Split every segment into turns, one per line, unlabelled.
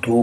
2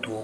2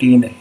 3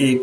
1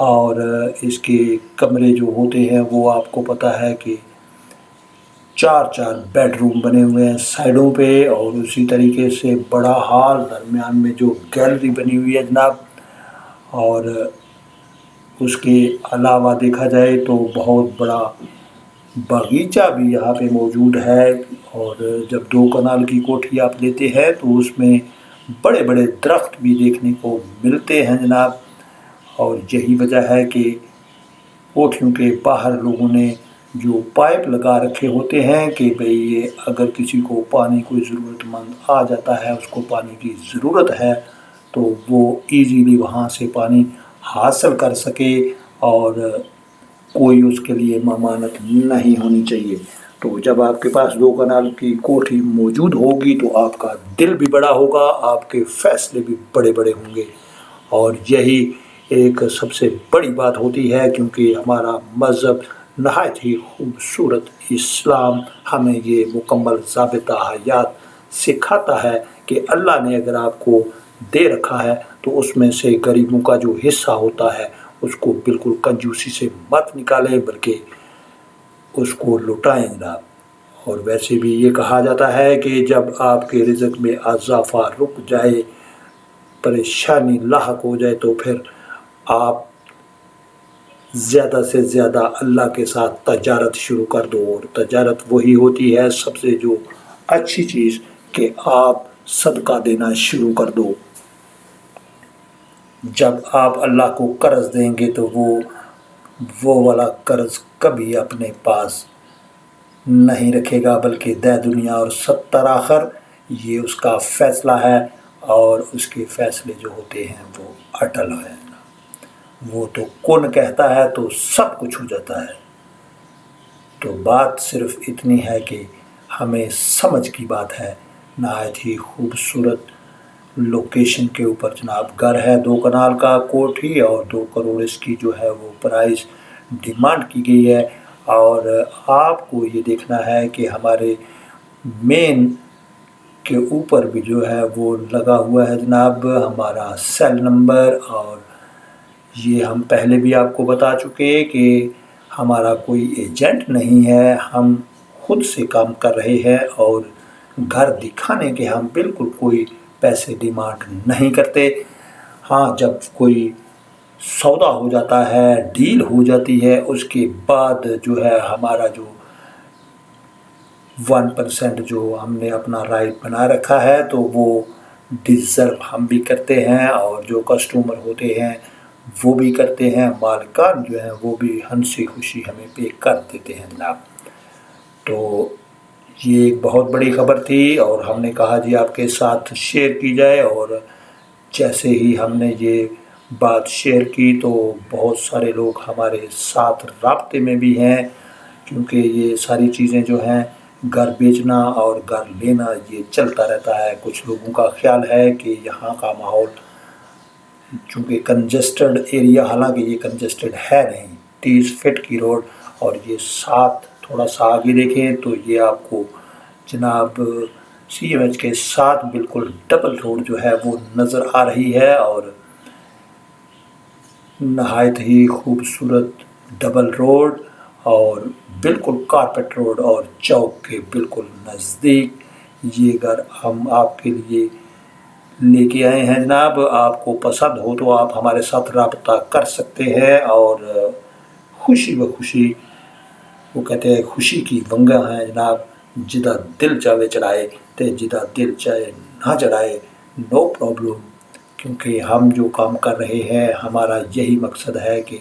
اور اس کے کمرے جو ہوتے ہیں وہ آپ کو پتہ ہے کہ 4 بیڈ روم بنے ہوئے ہیں سائڈوں پہ، اور اسی طریقے سے بڑا ہال، درمیان میں جو گیلری بنی ہوئی ہے جناب، اور اس کے علاوہ دیکھا جائے تو بہت بڑا باغیچہ بھی یہاں پہ موجود ہے۔ اور جب 2 کنال کی کوٹھی آپ لیتے ہیں تو اس میں بڑے بڑے درخت بھی دیکھنے کو ملتے ہیں جناب، اور یہی وجہ ہے کہ کوٹھیوں کے باہر لوگوں نے جو پائپ لگا رکھے ہوتے ہیں کہ بھئی یہ اگر کسی کو پانی کوئی ضرورت مند آ جاتا ہے، اس کو پانی کی ضرورت ہے، تو وہ ایزیلی وہاں سے پانی حاصل کر سکے اور کوئی اس کے لیے ممانعت نہیں ہونی چاہیے۔ تو جب آپ کے پاس 2 کنال کی کوٹھی موجود ہوگی تو آپ کا دل بھی بڑا ہوگا، آپ کے فیصلے بھی بڑے بڑے ہوں گے، اور یہی ایک سب سے بڑی بات ہوتی ہے، کیونکہ ہمارا مذہب نہایت ہی خوبصورت اسلام ہمیں یہ مکمل ضابطہ حیات سکھاتا ہے کہ اللہ نے اگر آپ کو دے رکھا ہے تو اس میں سے غریبوں کا جو حصہ ہوتا ہے اس کو بالکل کنجوسی سے مت نکالیں، بلکہ اس کو لٹائیں جناب۔ اور ویسے بھی یہ کہا جاتا ہے کہ جب آپ کے رزق میں اضافہ رک جائے، پریشانی لاحق ہو جائے، تو پھر آپ زیادہ سے زیادہ اللہ کے ساتھ تجارت شروع کر دو، اور تجارت وہی ہوتی ہے سب سے جو اچھی چیز کہ آپ صدقہ دینا شروع کر دو۔ جب آپ اللہ کو قرض دیں گے تو وہ والا قرض کبھی اپنے پاس نہیں رکھے گا، بلکہ دے دنیا اور 70 آخر، یہ اس کا فیصلہ ہے، اور اس کے فیصلے جو ہوتے ہیں وہ اٹل ہیں۔ وہ تو کن کہتا ہے تو سب کچھ ہو جاتا ہے۔ تو بات صرف اتنی ہے کہ ہمیں سمجھ کی بات ہے۔ نہایت ہی خوبصورت لوکیشن کے اوپر جناب گھر ہے، 2 کنال کا کوٹھی، اور 2 کروڑ اس کی جو ہے وہ پرائز ڈیمانڈ کی گئی ہے۔ اور آپ کو یہ دیکھنا ہے کہ ہمارے مین کے اوپر بھی جو ہے وہ لگا ہوا ہے جناب ہمارا سیل نمبر، اور یہ ہم پہلے بھی آپ کو بتا چکے کہ ہمارا کوئی ایجنٹ نہیں ہے، ہم خود سے کام کر رہے ہیں، اور گھر دکھانے کے ہم بالکل کوئی پیسے ڈیمانڈ نہیں کرتے۔ ہاں، جب کوئی سودا ہو جاتا ہے، ڈیل ہو جاتی ہے، اس کے بعد جو ہے ہمارا جو 1% جو ہم نے اپنا رائٹ بنا رکھا ہے تو وہ ڈیزرو ہم بھی کرتے ہیں، اور جو کسٹمر ہوتے ہیں وہ بھی کرتے ہیں، مالکان جو ہیں وہ بھی ہنسی خوشی ہمیں پے کر دیتے ہیں جناب۔ تو یہ ایک بہت بڑی خبر تھی، اور ہم نے کہا جی آپ کے ساتھ شیئر کی جائے، اور جیسے ہی ہم نے یہ بات شیئر کی تو بہت سارے لوگ ہمارے ساتھ رابطے میں بھی ہیں، کیونکہ یہ ساری چیزیں جو ہیں گھر بیچنا اور گھر لینا یہ چلتا رہتا ہے۔ کچھ لوگوں کا خیال ہے کہ یہاں کا ماحول چونکہ کنجسٹڈ ایریا، حالانکہ یہ کنجسٹڈ ہے نہیں، 30 فٹ کی روڈ، اور یہ ساتھ تھوڑا سا آگے دیکھیں تو یہ آپ کو جناب CMH کے ساتھ بالکل ڈبل روڈ جو ہے وہ نظر آ رہی ہے، اور نہایت ہی خوبصورت ڈبل روڈ، اور بالکل کارپیٹ روڈ، اور چوک کے بالکل نزدیک یہ گھر ہم آپ کے لیے لے کے آئے ہیں جناب۔ آپ کو پسند ہو تو آپ ہمارے ساتھ رابطہ کر سکتے ہیں، اور خوشی بخوشی، وہ کہتے ہیں خوشی کی ونگا ہیں جناب، جدہ دل چاہے چڑھائے تے جدہ دل چاہے نہ چڑھائے، نو پرابلم، کیونکہ ہم جو کام کر رہے ہیں ہمارا یہی مقصد ہے کہ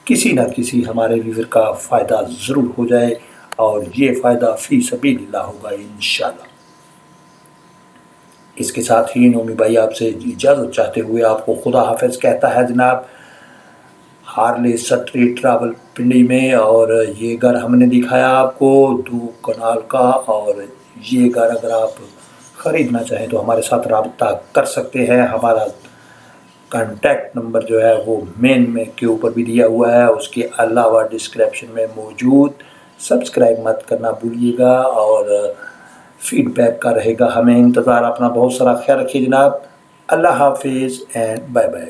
کسی نہ کسی ہمارے ویور کا فائدہ ضرور ہو جائے، اور یہ فائدہ فی سبیل اللہ ہوگا انشاءاللہ۔ اس کے ساتھ ہی نومی بھائی آپ سے اجازت چاہتے ہوئے آپ کو خدا حافظ کہتا ہے جناب، ہارلے سٹریٹ ٹراول پنڈی میں۔ اور یہ گھر ہم نے دکھایا آپ کو 2 کنال کا، اور یہ گھر اگر آپ خریدنا چاہیں تو ہمارے ساتھ رابطہ کر سکتے ہیں۔ ہمارا کانٹیکٹ نمبر جو ہے وہ مین میں کے اوپر بھی دیا ہوا ہے، اس کے علاوہ ڈسکرپشن میں موجود۔ سبسکرائب مت کرنا بھولیے گا، اور فیڈ بیک کا رہے گا ہمیں انتظار۔ اپنا بہت سارا خیال رکھیے جناب۔ اللہ حافظ اینڈ بائے بائے۔